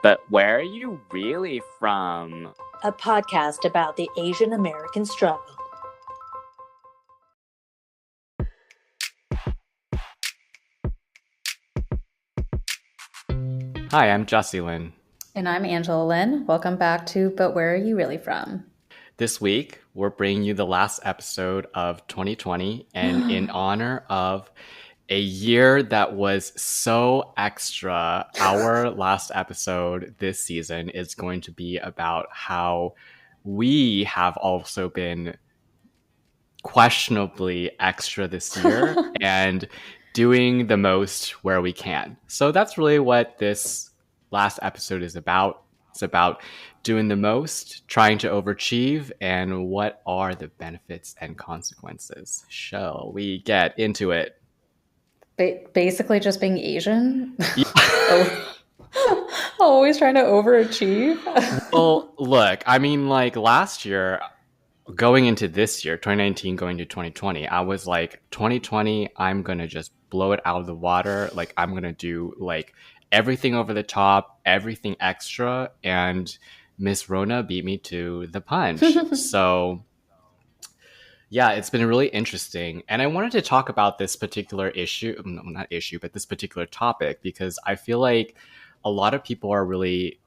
But where are you really from? A podcast about the Asian American struggle. Hi, I'm Jocelyn. And I'm Angela Lynn. Welcome back to But Where Are You Really From? This week, we're bringing you the last episode of 2020, and in honor of a year that was so extra, our last episode this season is going to be about how we have also been questionably extra this year and doing the most where we can. So that's really what this last episode is about. It's about doing the most, trying to overachieve, and what are the benefits and consequences. Shall we get into it? Basically just being Asian. Yeah. Always trying to overachieve. Well, look, I mean, like last year, going into this year, 2019 going to 2020, I was like, 2020, I'm going to just blow it out of the water. Like, I'm going to do like everything over the top, everything extra. And Miss Rona beat me to the punch. So, yeah, it's been really interesting. And I wanted to talk about this particular issue, no, not issue, but this particular topic, because I feel like a lot of people are really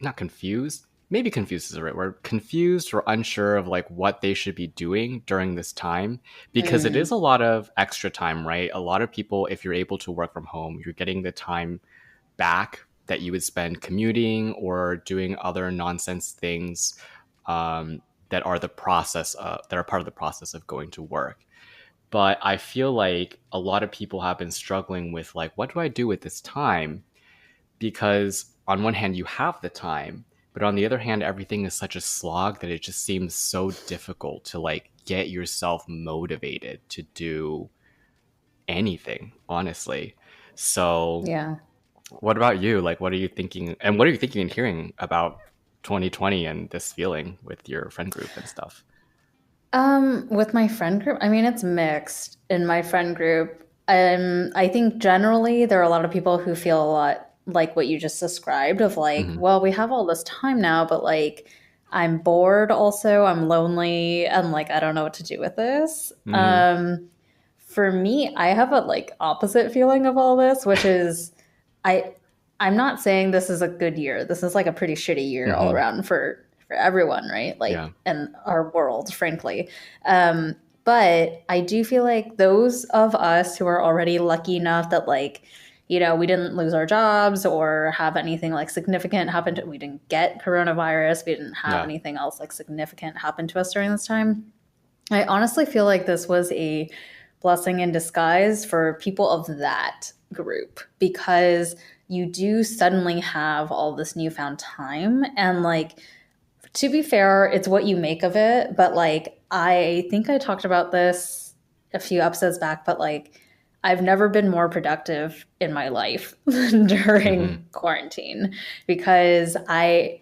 not confused. Maybe confused is the right word. Confused or unsure of like what they should be doing during this time because it is a lot of extra time, right? A lot of people, if you're able to work from home, you're getting the time back that you would spend commuting or doing other nonsense things that are that are part of the process of going to work. But I feel like a lot of people have been struggling with like, what do I do with this time? Because on one hand, you have the time, but on the other hand, everything is such a slog that it just seems so difficult to like get yourself motivated to do anything, honestly. So, Yeah. what about you? Like, what are you thinking? And what are you thinking and hearing about 2020 and this feeling with your friend group and stuff? With my friend group, I mean, it's mixed in my friend group. I think generally there are a lot of people who feel a lot like what you just described of like, Mm-hmm. well, we have all this time now, but like, I'm bored also, I'm lonely, and like, I don't know what to do with this. Mm-hmm. For me, I have a like opposite feeling of all this, which is I I'm not saying this is a good year. This is like a pretty shitty year all Mm-hmm. around for everyone, right? Yeah. Like and our world, frankly. But I do feel like those of us who are already lucky enough that like we didn't lose our jobs or have anything like significant happen to we didn't get coronavirus, we didn't have Yeah. anything else like significant happen to us during this time. I honestly feel like this was a blessing in disguise for people of that group because you do suddenly have all this newfound time. And, like, to be fair, it's what you make of it. But, like, I think I talked about this a few episodes back, but, like, I've never been more productive in my life Mm-hmm. during quarantine because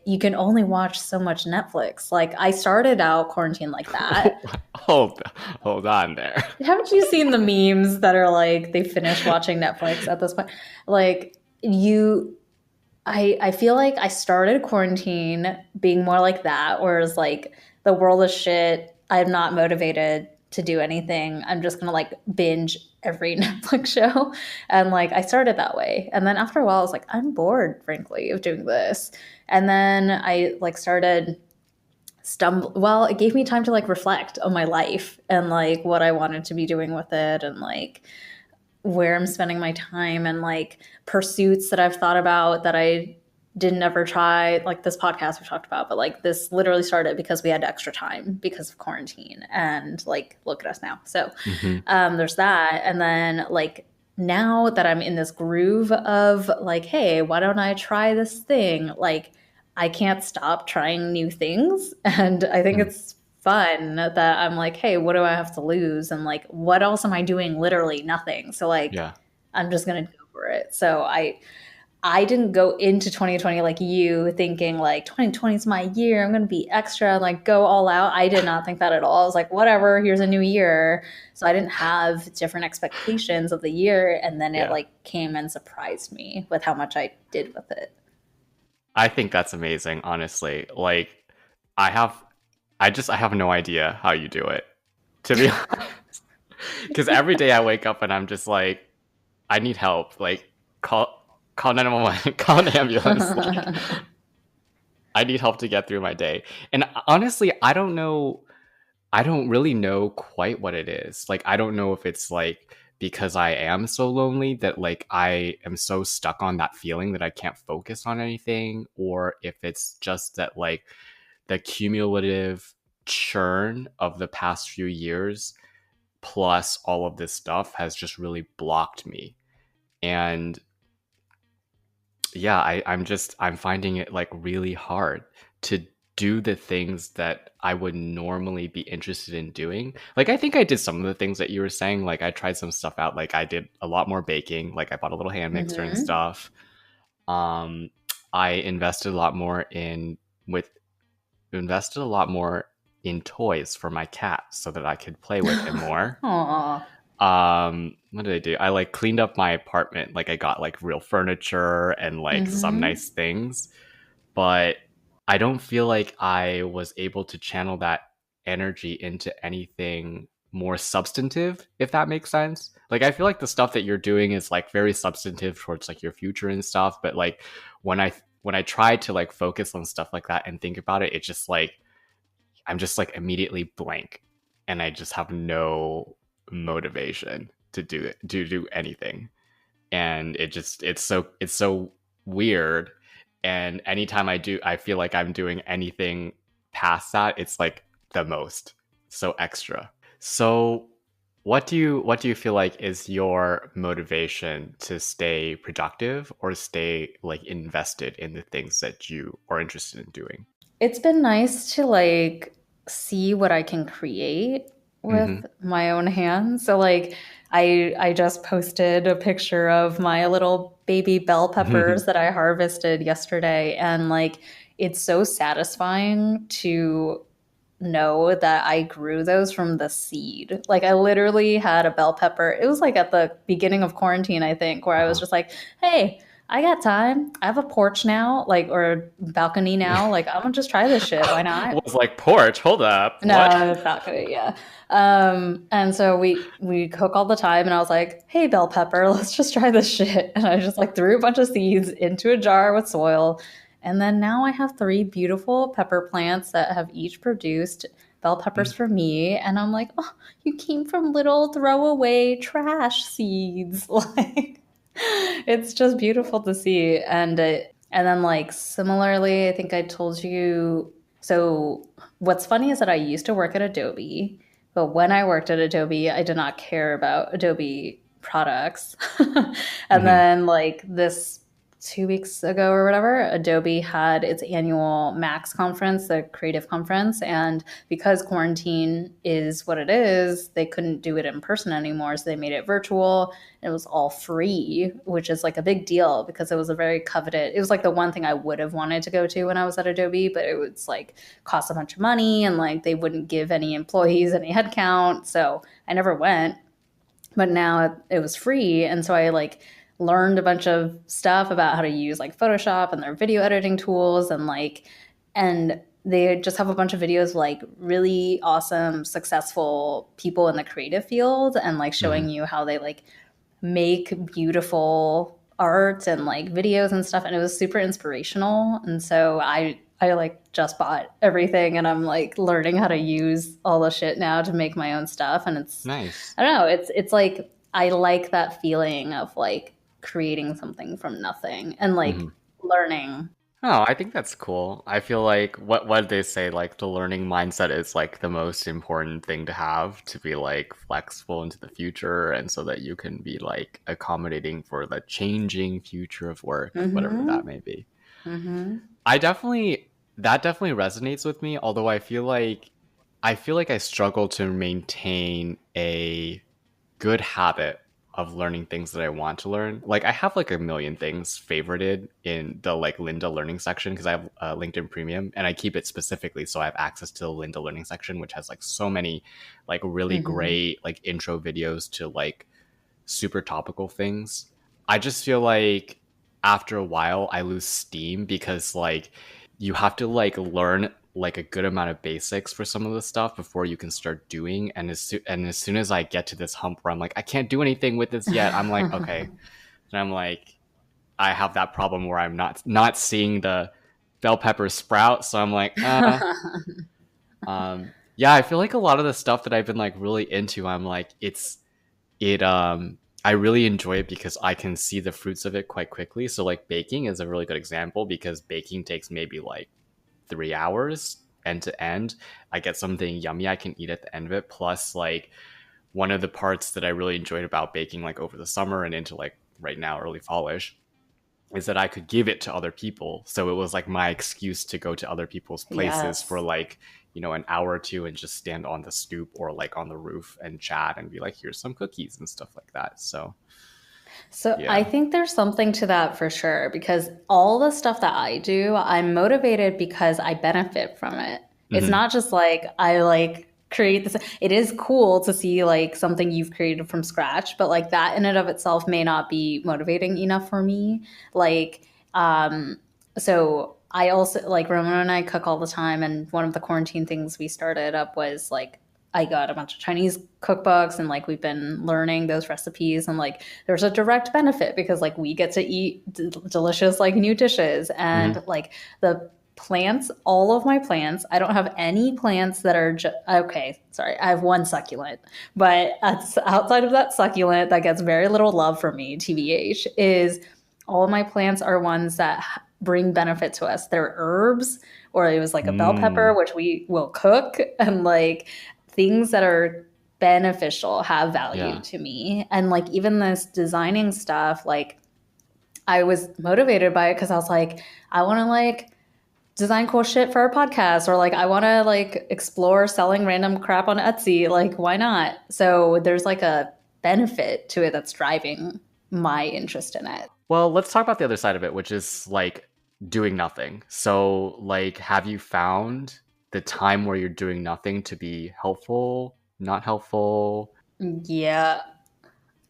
you can only watch so much Netflix. Like I started out quarantine like that. Hold on there. Haven't you seen the memes that are like they finished watching Netflix at this point? Like I feel like I started quarantine being more like that, whereas like the world is shit. I'm not motivated to do anything. I'm just gonna like binge every Netflix show. And like I started that way. And then after a while I was like, I'm bored, frankly, of doing this. And then I like started it gave me time to like reflect on my life and like what I wanted to be doing with it and like where I'm spending my time and like pursuits that I've thought about that I didn't ever try, like this podcast we talked about, but like this literally started because we had extra time because of quarantine and like look at us now. So Mm-hmm. there's that. And then like now that I'm in this groove of like, hey, why don't I try this thing? Like I can't stop trying new things. And I think it's fun that I'm like, hey, what do I have to lose? And like, what else am I doing? Literally nothing. So like, Yeah. I'm just gonna go for it. So I didn't go into 2020 like you thinking like 2020 is my year. I'm gonna be extra and like go all out. I did not think that at all. I was like, whatever, here's a new year. So I didn't have different expectations of the year. And then it Yeah. like came and surprised me with how much I did with it. I think that's amazing, honestly. Like I have I have no idea how you do it. To be honest. Because every day I wake up and I'm just like, I need help. Like call 911, call an ambulance. Like I need help to get through my day. And honestly, I don't really know quite what it is. Like, I don't know if it's like because I am so lonely that like I am so stuck on that feeling that I can't focus on anything, or if it's just that like the cumulative churn of the past few years plus all of this stuff has just really blocked me. And yeah, I'm finding it like really hard to do the things that I would normally be interested in doing. Like I think I did some of the things that you were saying. Like I tried some stuff out. Like I did a lot more baking. Like I bought a little hand mixer and Hmm. stuff. Um, I with invested a lot more in toys for my cat so that I could play with him more. Aw. What did I do? I like cleaned up my apartment. Like I got like real furniture and like some Hmm. nice things, but I don't feel like I was able to channel that energy into anything more substantive, if that makes sense. Like I feel like the stuff that you're doing is like very substantive towards like your future and stuff, but like when I try to like focus on stuff like that and think about it, it's just like I'm just like immediately blank and I just have no motivation to do anything. And it's so weird. And anytime I feel like I'm doing anything past that, it's like the most so extra. So what do you feel like is your motivation to stay productive or stay like invested in the things that you are interested in doing? It's been nice to like see what I can create with Mm-hmm. my own hands. So like I just posted a picture of my little baby bell peppers that I harvested yesterday, and like it's so satisfying to know that I grew those from the seed. Like I literally had a bell pepper. It was like at the beginning of quarantine, I think, where I was Uh-huh. just like, "Hey, I got time. I have a porch now, like or a balcony now. Like I'm gonna just try this shit. Why not?" Was like porch. Hold up. What? No, it's balcony, yeah. And so we cook all the time, and I was like, "Hey, bell pepper, let's just try this shit." And I just like threw a bunch of seeds into a jar with soil, and then now I have three beautiful pepper plants that have each produced bell peppers for me. And I'm like, "Oh, you came from little throwaway trash seeds." Like, it's just beautiful to see. And then like similarly, I think I told you. So what's funny is that I used to work at Adobe, but when I worked at Adobe, I did not care about Adobe products. And Mm-hmm. then, like, this 2 weeks ago or whatever, Adobe had its annual Max conference, the creative conference. And because quarantine is what it is, they couldn't do it in person anymore. So they made it virtual. It was all free, which is like a big deal because it was a very coveted, it was like the one thing I would have wanted to go to when I was at Adobe, but it was like cost a bunch of money and like they wouldn't give any employees any headcount. So I never went, but now it was free. And so I like learned a bunch of stuff about how to use like Photoshop and their video editing tools, and like, and they just have a bunch of videos of like really awesome successful people in the creative field, and like Mm-hmm. showing you how they like make beautiful art and like videos and stuff, and it was super inspirational. And so I like just bought everything, and I'm like learning how to use all the shit now to make my own stuff. And it's, Nice. I don't know, it's like I like that feeling of like creating something from nothing and like Mm-hmm. learning. Oh, I think that's cool. I feel like what did they say? Like the learning mindset is like the most important thing to have to be like flexible into the future and so that you can be like accommodating for the changing future of work, whatever that Mm-hmm. may be. Mm-hmm. I definitely that definitely resonates with me, although I feel like I struggle to maintain a good habit of learning things that I want to learn. Like I have like a million things favorited in the like Linda learning section because I have LinkedIn Premium and I keep it specifically so I have access to the Linda learning section, which has like so many like really Mm-hmm. great like intro videos to like super topical things. I just feel like after a while I lose steam because like you have to like learn like a good amount of basics for some of the stuff before you can start doing. And as soon as I get to this hump where I'm like, I can't do anything with this yet, I'm like, okay. And I'm like, I have that problem where I'm not seeing the bell pepper sprout. So I'm like, yeah, I feel like a lot of the stuff that I've been like really into, I'm like, I really enjoy it because I can see the fruits of it quite quickly. So like baking is a really good example because baking takes maybe like 3 hours end to end. I get something yummy I can eat at the end of it. Plus, like one of the parts that I really enjoyed about baking, like over the summer and into like right now, early fallish, is that I could give it to other people. So it was like my excuse to go to other people's places for Yes. like, an hour or two and just stand on the stoop or like on the roof and chat and be like, here's some cookies and stuff like that. So So I yeah. think there's something to that for sure because all the stuff that I do, I'm motivated because I benefit from it. It's Hmm. not just like I like create this. It is cool to see like something you've created from scratch, but like that in and of itself may not be motivating enough for me. Like, um, so I also like Ramona and I cook all the time, and one of the quarantine things we started up was like I got a bunch of Chinese cookbooks and like we've been learning those recipes and like there's a direct benefit because like we get to eat delicious like new dishes and Hmm. like the plants, all of my plants, I don't have any plants that are okay, sorry, I have one succulent, but outside of that succulent that gets very little love from me, TBH, is all of my plants are ones that bring benefit to us. They're herbs, or it was like a bell pepper Mm, which we will cook, and like things that are beneficial have value yeah. to me. And like even this designing stuff, like I was motivated by it because I was like, I want to like design cool shit for our podcast, or like I want to like explore selling random crap on Etsy. Like why not? So there's like a benefit to it that's driving my interest in it. Well, let's talk about the other side of it, which is like doing nothing. So, like, have you found the time where you're doing nothing to be helpful, not helpful? Yeah,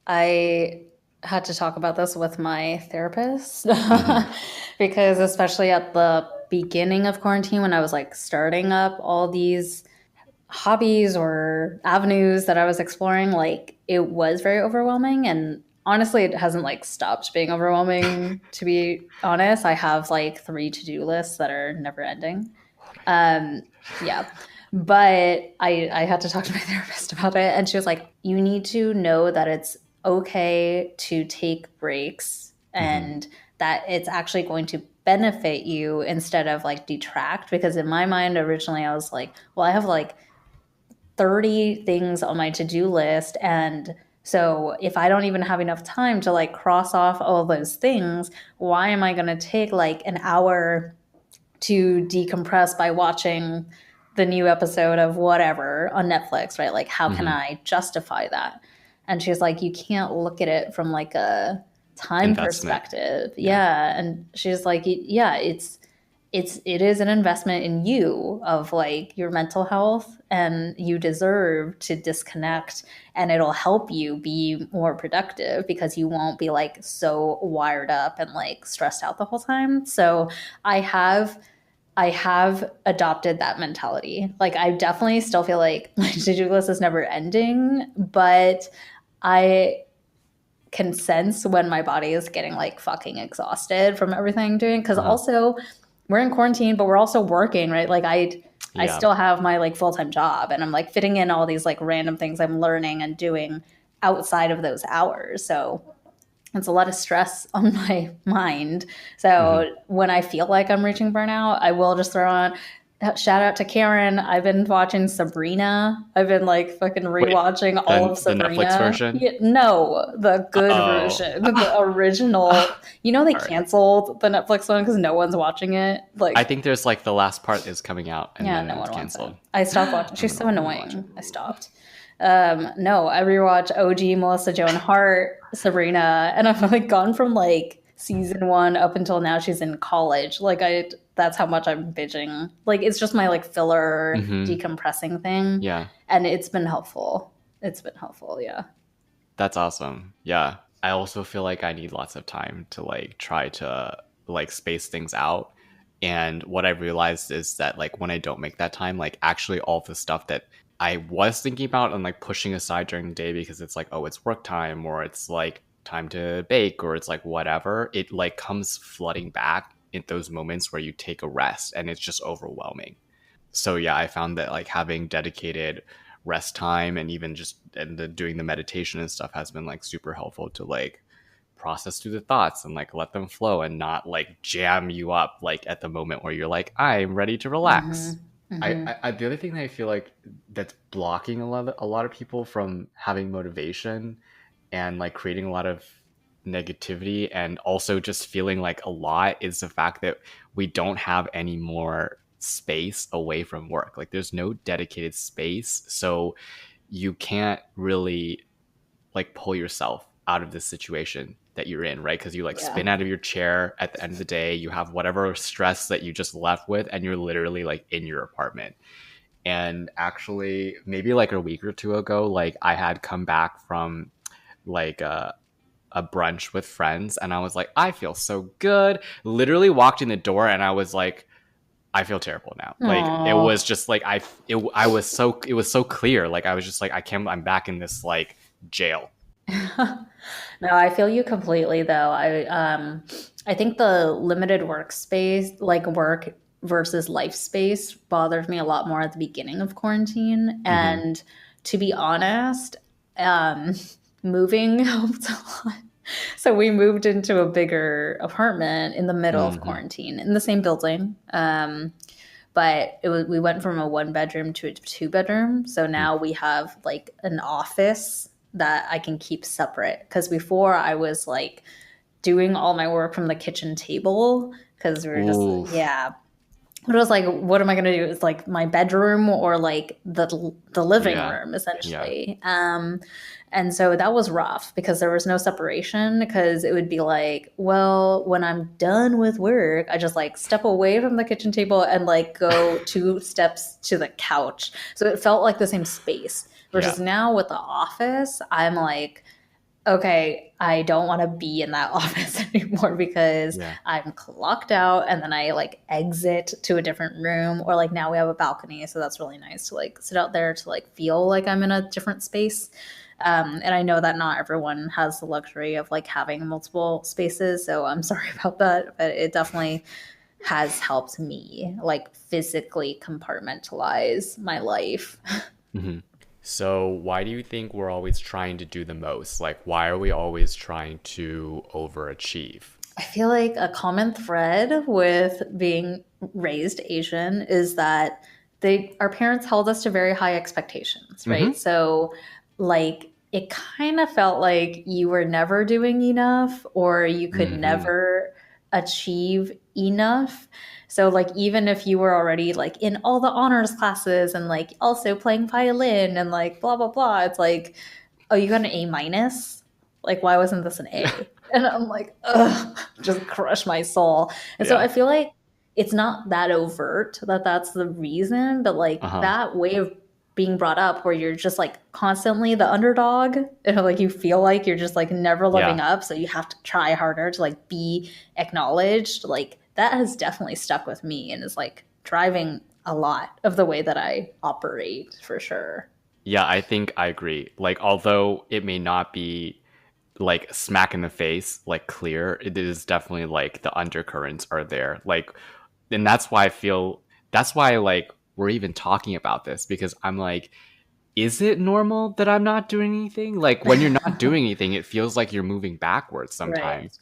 I had to talk about this with my therapist Hmm. because, especially at the beginning of quarantine, when I was like starting up all these hobbies or avenues that I was exploring, like it was very overwhelming. And honestly, it hasn't like stopped being overwhelming, to be honest. I have like 3 to-do lists that are never ending. Um, yeah. But I had to talk to my therapist about it. And she was like, you need to know that it's okay to take breaks Hmm. and that it's actually going to benefit you instead of like detract. Because in my mind, originally, I was like, well, I have like 30 things on my to-do list, and so if I don't even have enough time to like cross off all those things, why am I going to take like an hour to decompress by watching the new episode of whatever on Netflix, right? Like how can Hmm. I justify that? And she's like, you can't look at it from like a time Investment. perspective. Yeah. Yeah. And she's like, yeah, it is an investment in you of like your mental health, and you deserve to disconnect, and it'll help you be more productive because you won't be like so wired up and like stressed out the whole time. So I have I have adopted that mentality. Like I definitely still feel like my to-do list is never ending, but I can sense when my body is getting like fucking exhausted from everything I'm doing. Cause Uh-huh. also we're in quarantine, but we're also working, right? Like I Yeah. still have my like full-time job, and I'm like fitting in all these like random things I'm learning and doing outside of those hours. So it's a lot of stress on my mind. Hmm. So when I feel like I'm reaching burnout, I will just throw on. Shout out to Karen. I've been watching Sabrina. I've been like fucking Wait, rewatching all the of Netflix Sabrina. version? Yeah, no, the good Oh. version, the original. You know they All right. canceled the Netflix one because no one's watching it. I Like, think there's like the last part is coming out and yeah, then no it's one wants it. canceled. I stopped watching. She's so I'm gonna watch it. annoying. I stopped. No, I rewatch OG Melissa Joan Hart, Sabrina, and I've like gone from like season 1 up until now she's in college. Like that's how much I'm binging. Like it's just my like filler Hmm. decompressing thing, Yeah. and it's been helpful. It's been helpful, yeah. That's awesome. Yeah. I also feel like I need lots of time to like try to like space things out. And what I've realized is that like when I don't make that time, like actually all the stuff that I was thinking about and like pushing aside during the day because it's like, oh, it's work time or it's like time to bake or it's like whatever, it like comes flooding back in those moments where you take a rest and it's just overwhelming. So yeah, I found that like having dedicated rest time and even just doing the meditation and stuff has been like super helpful to like process through the thoughts and like let them flow and not like jam you up like at the moment where you're like I'm ready to relax. Mm-hmm. Mm-hmm. The other thing that I feel like that's blocking a lot of people from having motivation and like creating a lot of negativity and also just feeling like a lot is the fact that we don't have any more space away from work. Like there's no dedicated space, so you can't really like pull yourself out of this situation that you're in, right? Because you like Yeah. spin out of your chair at the end of the day, you have whatever stress that you just left with and you're literally like in your apartment. And actually maybe like a week or two ago, like I had come back from like a brunch with friends and I was like, I feel so good. Literally walked in the door and I was like, I feel terrible now. Like it Aw. was just like it was so clear. Like I was just like I'm back in this like jail. No, I feel you completely though. I think the limited workspace, like work versus life space, bothered me a lot more at the beginning of quarantine. Mm-hmm. And to be honest, um, moving helped a lot. So we moved into a bigger apartment in the middle of Mm-hmm. quarantine in the same building. But we went from a one bedroom to a two bedroom. So now we have like an office that I can keep separate. Because before I was like doing all my work from the kitchen table because we were just, Oof. yeah. But it was like, what am I going to do? It's like my bedroom or like the living Yeah. room, Yeah. essentially. And so that was rough because there was no separation. Because it would be like, well, when I'm done with work, I just like step away from the kitchen table and like go two steps to the couch. So it felt like the same space. Yeah. Versus now with the office, I'm like, okay, I don't want to be in that office anymore because Yeah. I'm clocked out and then I like exit to a different room or like now we have a balcony. So that's really nice to like sit out there to like feel like I'm in a different space. And I know that not everyone has the luxury of like having multiple spaces. So I'm sorry about that, but it definitely has helped me like physically compartmentalize my life. Mm-hmm. So why do you think we're always trying to do the most? Like why are we always trying to overachieve? I feel like a common thread with being raised Asian is that our parents held us to very high expectations, right? Mm-hmm. So like it kind of felt like you were never doing enough or you could Mm-hmm. never achieve enough. So like even if you were already like in all the honors classes and like also playing violin and like blah blah blah, it's like, oh, you got an A minus? Like why wasn't this an A? And I'm like, ugh, just crush my soul. And so Yeah. I feel like it's not that overt that that's the reason, but like Uh-huh. that way of being brought up where you're just like constantly the underdog and like you feel like you're just like never living Yeah. up. So you have to try harder to like be acknowledged. Like that has definitely stuck with me and is like driving a lot of the way that I operate for sure. Yeah, I think I agree. Like although it may not be like smack in the face, like clear, it is definitely like the undercurrents are there. Like and that's why like we're even talking about this because I'm like, is it normal that I'm not doing anything? Like when you're not doing anything, it feels like you're moving backwards Right. sometimes.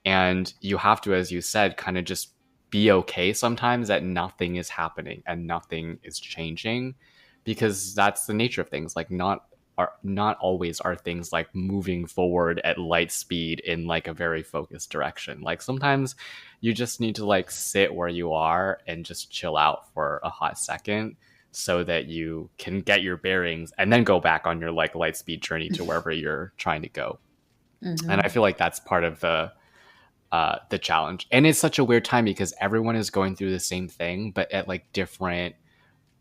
And you have to, as you said, kind of just be okay sometimes that nothing is happening and nothing is changing because that's the nature of things. Like not always are things like moving forward at light speed in like a very focused direction. Like sometimes you just need to like sit where you are and just chill out for a hot second so that you can get your bearings and then go back on your like light speed journey to wherever you're trying to go. And I Mm-hmm. feel like that's part of the challenge. And it's such a weird time because everyone is going through the same thing, but at like different.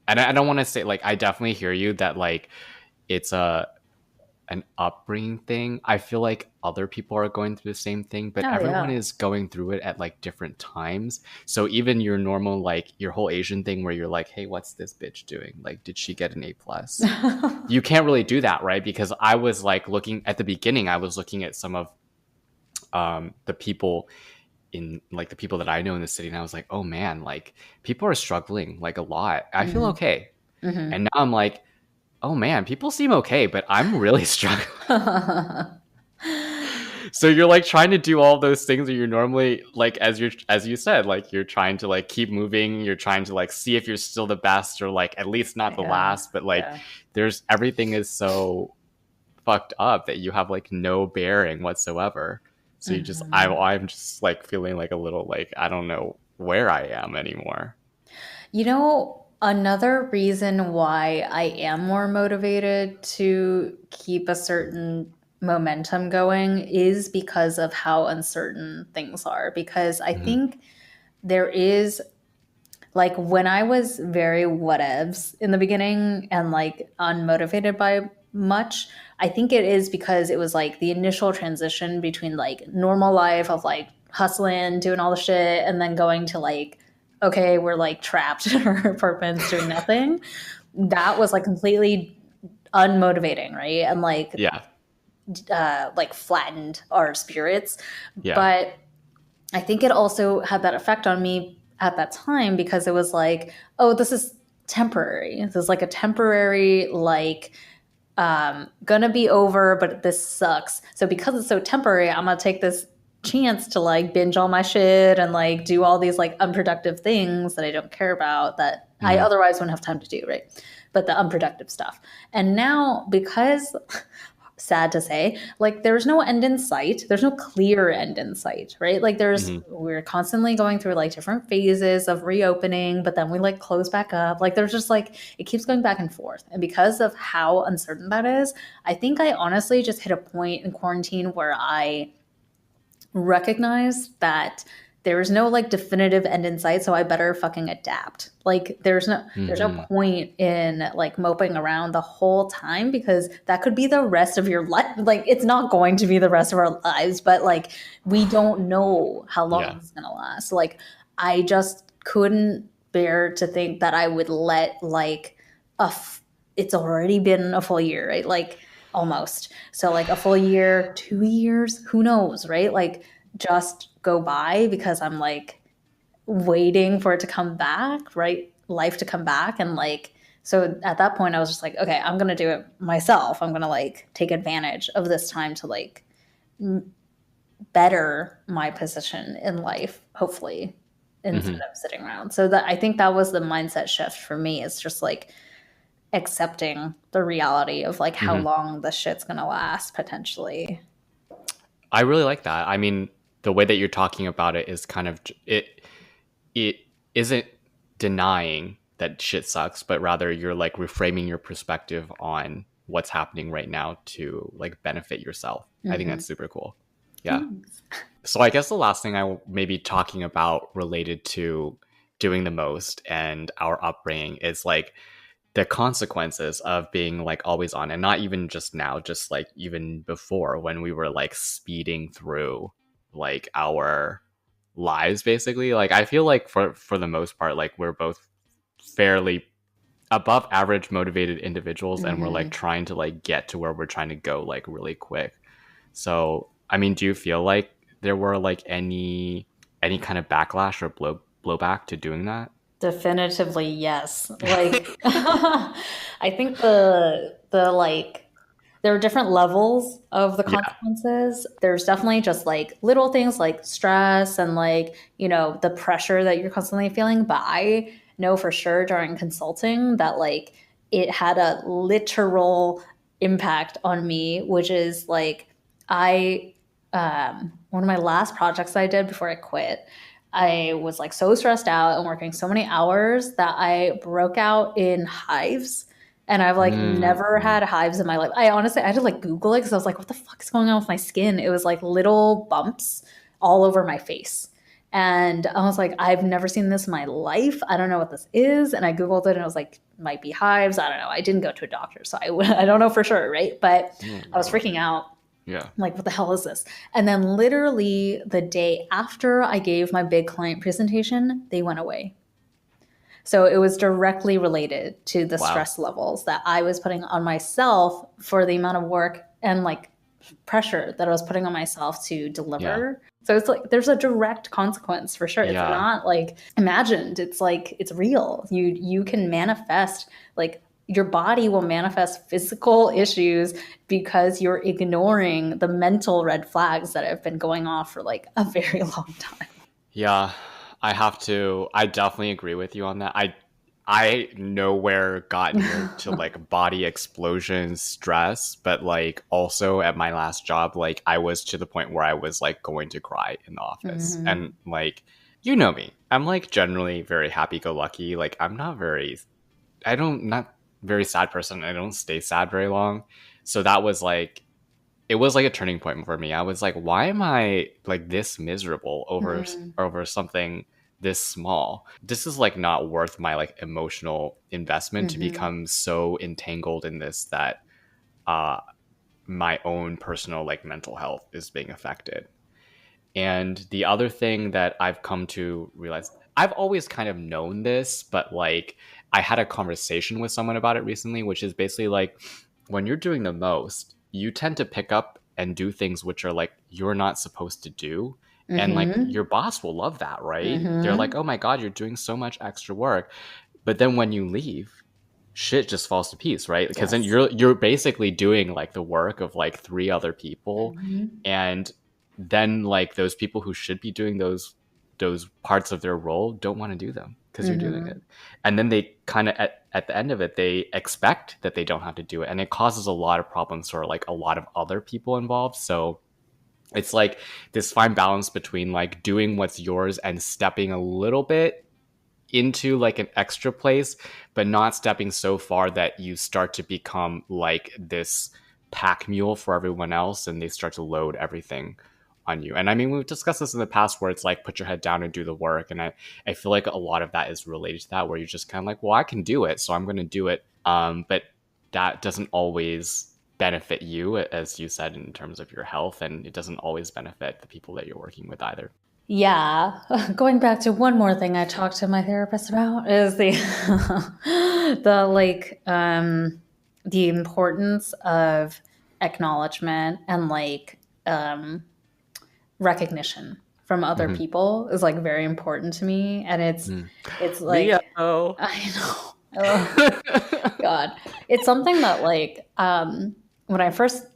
And I don't want to say like I definitely hear you that like it's a an upbringing thing. I feel like other people are going through the same thing, but Oh, everyone yeah. is going through it at like different times. So even your normal, like your whole Asian thing where you're like, hey, what's this bitch doing? Like, did she get an A plus? You can't really do that, right? Because I was like looking at the beginning, I was looking at some of the people in like the people that I know in the city, and I was like, oh man, like people are struggling like a lot. I feel Mhm. okay. Mhm. And now I'm like, oh man, people seem okay, but I'm really struggling. So you're like trying to do all those things that you're normally like, as you said, like you're trying to like keep moving, you're trying to like see if you're still the best or like at least not the Yeah. last, but like Yeah. there's everything is so fucked up that you have like no bearing whatsoever. So you just Mhm. I'm just like feeling like a little like I don't know where I am anymore. You know, another reason why I am more motivated to keep a certain momentum going is because of how uncertain things are. Because I Mhm. think there is, like, when I was very whatevs in the beginning and like unmotivated by much, I think it is because it was like the initial transition between like normal life of like hustling, doing all the shit, and then going to like, okay, we're like trapped in our apartments doing nothing. That was like completely unmotivating, right? And Yeah. like flattened our spirits. Yeah. But I think it also had that effect on me at that time because it was like, oh, this is temporary. This is like a temporary, like, gonna be over, but this sucks. So because it's so temporary, I'm gonna take this chance to like binge all my shit and like do all these like unproductive things that I don't care about that I Mhm. otherwise wouldn't have time to do, right? But the unproductive stuff. And now, because sad to say, like there's no end in sight, there's no clear end in sight, right? Like Mhm. we're constantly going through like different phases of reopening, but then we like close back up. Like there's just like it keeps going back and forth. And because of how uncertain that is, I think I honestly just hit a point in quarantine where I recognize that there's no like definitive end in sight, so I better fucking adapt. Like there's no Mhm. point in like moping around the whole time because that could be the rest of your life. Like it's not going to be the rest of our lives, but like we don't know how long Yeah. this is gonna last. Like I just couldn't bear to think that I would let like it's already been a full year, right? Like almost. So like a full year, 2 years, who knows, right? Like just go by because I'm like waiting for it to come back, right? Life to come back. And like, so at that point, I was just like, okay, I'm going to do it myself. I'm going to like take advantage of this time to like better my position in life, hopefully, instead Mhm. of sitting around. So that I think that was the mindset shift for me. It's just like accepting the reality of like how Mhm. long the shit's going to last potentially. I really like that. I mean, the way that you're talking about it is kind of it isn't denying that shit sucks, but rather you're like reframing your perspective on what's happening right now to like benefit yourself. I think Mm-hmm. that's super cool. Yeah. Thanks. So I guess the last thing I will maybe talking about related to doing the most and our upbringing is like the consequences of being like always on, and not even just now, just like even before when we were like speeding through like our lives basically. Like I feel like for the most part like we're both fairly above average motivated individuals, and we're like Mm-hmm. trying to like get to where we're trying to go like really quick. So I mean, do you feel like there were like any kind of backlash or blowback to doing that? Definitively, yes. Like I think the like there are different levels of the Yeah. consequences. There's definitely just like little things like stress and like, the pressure that you're constantly feeling. But I know for sure during consulting that like it had a literal impact on me, which is like I one of my last projects I did before I quit, I was like so stressed out and working so many hours that I broke out in hives. And I've like never Mm-hmm. had hives in my life. I honestly, I had to like Google it because I was like, what the fuck is going on with my skin? It was like little bumps all over my face. And I was like, I've never seen this in my life. I don't know what this is. And I Googled it and I was like, might be hives. I don't know. I didn't go to a doctor, so I don't know for sure, right? But I was freaking out. Yeah. I'm like, what the hell is this? And then literally the day after I gave my big client presentation, they went away. So it was directly related to the stress levels that I was putting on myself for the amount of work and like pressure that I was putting on myself to deliver. So it's like there's a direct consequence for sure. It's not like imagined. It's like it's real. You can manifest, like your body will manifest physical issues because you're ignoring the mental red flags that have been going off for like a very long time. Yeah, I definitely agree with you on that. I nowhere got near to like body explosions, stress, but like also at my last job, like I was to the point where I was like going to cry in the office. And like, you know me, I'm like generally very happy-go-lucky. Like not very sad person. I don't stay sad very long. So that was like, it was like a turning point for me. I was like, why am I like this miserable over something this small? This is like not worth my like emotional investment to become so entangled in this that my own personal like mental health is being affected. And the other thing that I've come to realize, I've always kind of known this, but like I had a conversation with someone about it recently, which is basically like when you're doing the most, you tend to pick up and do things which are like you're not supposed to do. And like your boss will love that, right? They're like, oh my God, you're doing so much extra work. But then when you leave, shit just falls to pieces, right? Because then you're basically doing like the work of like 3 other people. And then like those people who should be doing those parts of their role don't want to do them because you're doing it. And then they kind of at the end of it, they expect that they don't have to do it. And it causes a lot of problems for like a lot of other people involved. So it's like this fine balance between like doing what's yours and stepping a little bit into like an extra place, but not stepping so far that you start to become like this pack mule for everyone else and they start to load everything on you. And I mean, we've discussed this in the past where it's like, put your head down and do the work. And I feel like a lot of that is related to that, where you're just kind of like, well, I can do it, so I'm going to do it. But that doesn't always benefit you, as you said, in terms of your health. And it doesn't always benefit the people that you're working with either. Yeah. Going back to one more thing I talked to my therapist about is the the importance of acknowledgement and like recognition from other people is like very important to me. And it's like I know. Oh, God. It's something that like when I first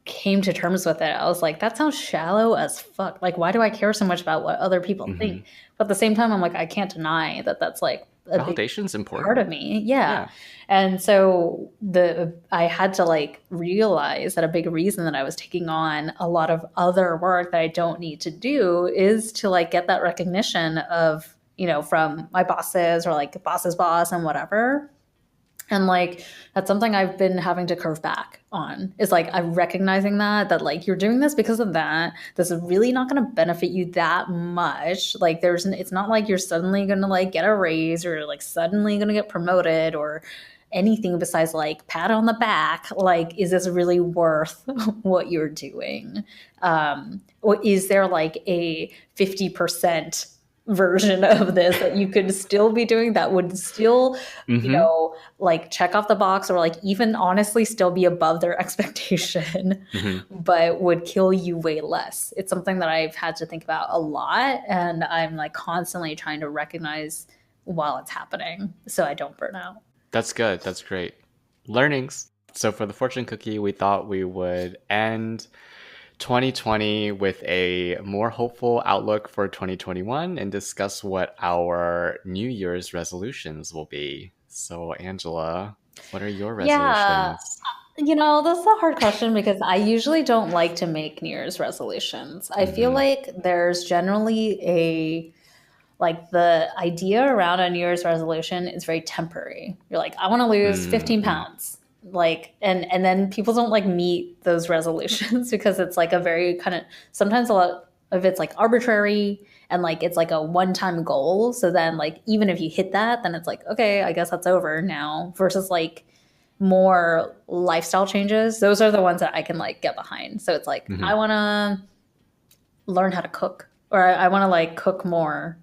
came to terms with it, I was like, that sounds shallow as fuck. Like, why do I care so much about what other people think? But at the same time, I'm like, I can't deny that that's like a validation's important part of me. Yeah. And so I had to like realize that a big reason that I was taking on a lot of other work that I don't need to do is to like get that recognition of, you know, from my bosses or like boss's boss and whatever. And like, that's something I've been having to curve back on, is like, I'm recognizing that like you're doing this because of that. This is really not going to benefit you that much. Like it's not like you're suddenly going to like get a raise or like suddenly going to get promoted or anything besides like pat on the back. Like, is this really worth what you're doing? Or is there like a 50% version of this that you could still be doing that would still, you know, like check off the box or like even honestly still be above their expectation, but would kill you way less? It's something that I've had to think about a lot, and I'm like constantly trying to recognize while it's happening so I don't burn out. That's good. That's great. Learnings. So for the fortune cookie, we thought we would end 2020 with a more hopeful outlook for 2021 and discuss what our New Year's resolutions will be. So, Angela, what are your resolutions? Yeah, you know, this is a hard question because I usually don't like to make New Year's resolutions. I feel like there's generally like the idea around a New Year's resolution is very temporary. You're like, I want to lose 15 pounds. Like, and then people don't like meet those resolutions because it's like a very kind of, sometimes a lot if it's like arbitrary and like it's like a one-time goal, so then like even if you hit that, then it's like, okay, I guess that's over now, versus like more lifestyle changes. Those are the ones that I can like get behind. So it's like, I want to learn how to cook, or I want to like cook more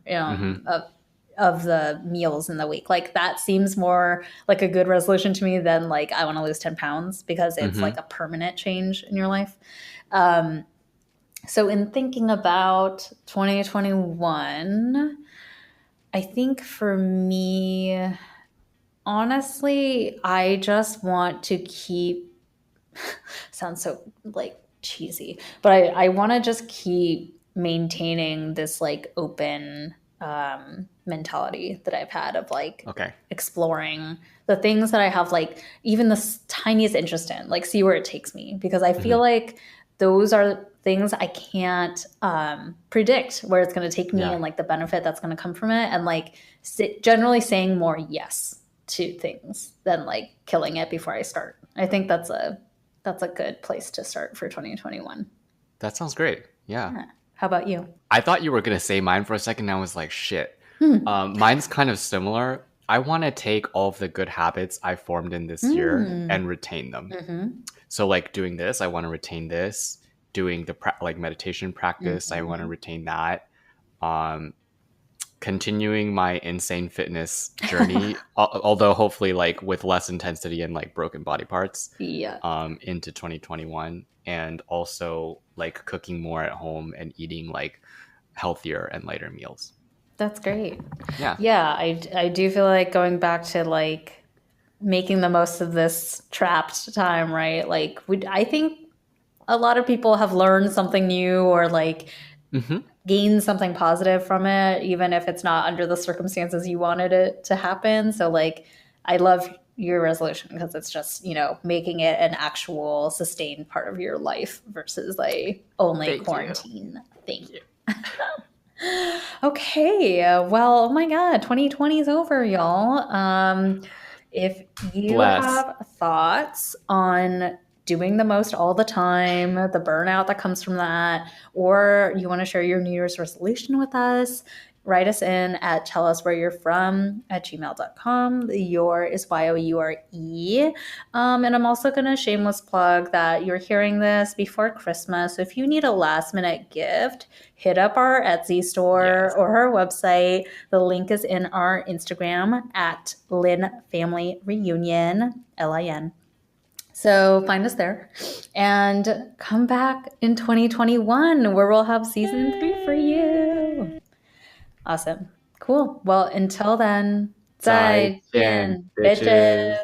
of the meals in the week. Like that seems more like a good resolution to me than like I want to lose 10 pounds, because it's like a permanent change in your life. So in thinking about 2021, I think for me, honestly, I just want to keep, sounds so like cheesy, but I want to just keep maintaining this like open mentality that I've had of like exploring the things that I have like even the tiniest interest in, like see where it takes me, because I feel like those are things I can't predict where it's going to take me and like the benefit that's going to come from it, and like generally saying more yes to things than like killing it before I start. I think that's a good place to start for 2021. That sounds great. Yeah. How about you? I thought you were going to say mine for a second. And I was like, shit. Mine's kind of similar. I want to take all of the good habits I formed in this year and retain them. So like doing this, I want to retain this. Doing the like meditation practice, I want to retain that. Continuing my insane fitness journey, although hopefully like with less intensity and like broken body parts into 2021, and also like cooking more at home and eating like healthier and lighter meals. That's great. Yeah. I do feel like going back to like making the most of this trapped time, right? Like I think a lot of people have learned something new, or like gained something positive from it, even if it's not under the circumstances you wanted it to happen. So like, I love your resolution because it's just, making it an actual sustained part of your life versus like only quarantine thing. Okay. Well, oh my God, 2020 is over, y'all. If you have thoughts on doing the most all the time, the burnout that comes from that, or you want to share your New Year's resolution with us, write us in at telluswhereyou'refrom@gmail.com. The your is YOURE. And I'm also going to shameless plug that you're hearing this before Christmas. So if you need a last minute gift, hit up our Etsy store or our website. The link is in our Instagram at Lin Family Reunion, LIN. So find us there and come back in 2021 where we'll have season 3 for you. Awesome. Cool. Well, until then, 再见, bitches.